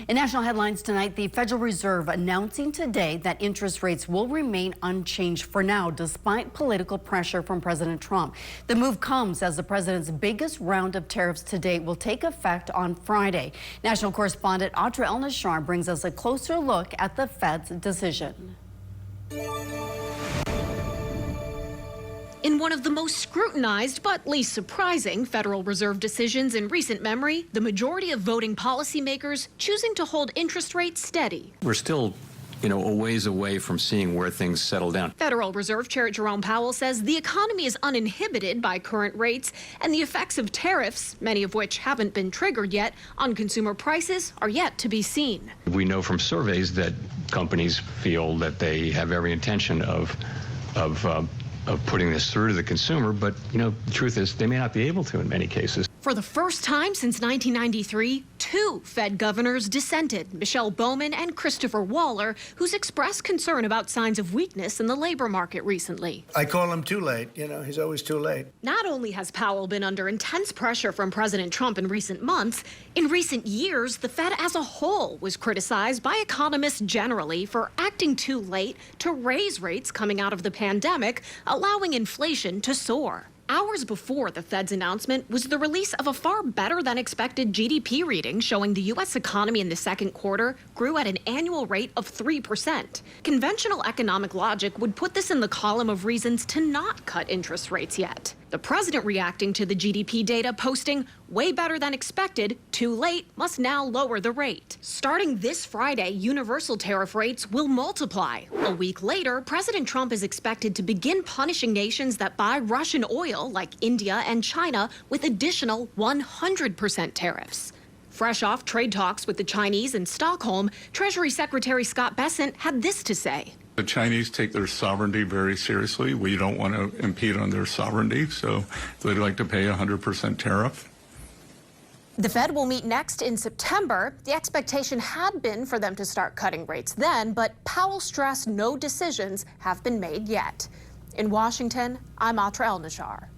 In national headlines tonight, the Federal Reserve announcing today that interest rates will remain unchanged for now, despite political pressure from President Trump. The move comes as the president's biggest round of tariffs to date will take effect on Friday. National correspondent Adriana Kugler brings us a closer look at the Fed's decision. In one of the most scrutinized but least surprising Federal Reserve decisions in recent memory, the majority of voting policymakers choosing to hold interest rates steady. We're still, a ways away from seeing where things settle down. Federal Reserve Chair Jerome Powell says the economy is uninhibited by current rates, and the effects of tariffs, many of which haven't been triggered yet, on consumer prices are yet to be seen. We know from surveys that companies feel that they have every intention of putting this through to the consumer, but the truth is they may not be able to in many cases. For the first time since 1993, two Fed governors dissented, Michelle Bowman and Christopher Waller, who's expressed concern about signs of weakness in the labor market recently. I call him too late. He's always too late. Not only has Powell been under intense pressure from President Trump in recent months, in recent years, the Fed as a whole was criticized by economists generally for acting too late to raise rates coming out of the pandemic, allowing inflation to soar. Hours before the Fed's announcement was the release of a far better than expected GDP reading showing the U.S. economy in the second quarter grew at an annual rate of 3%. Conventional economic logic would put this in the column of reasons to not cut interest rates yet. The president reacting to the GDP data posting, way better than expected, too late, must now lower the rate. Starting this Friday, universal tariff rates will multiply. A week later, President Trump is expected to begin punishing nations that buy Russian oil, like India and China, with additional 100% tariffs. Fresh off trade talks with the Chinese in Stockholm, Treasury Secretary Scott Bessent had this to say. The Chinese take their sovereignty very seriously. We don't want to impede on their sovereignty, so they'd like to pay 100% tariff. The Fed will meet next in September. The expectation had been for them to start cutting rates then, but Powell stressed no decisions have been made yet. In Washington, I'm Adriana Kugler.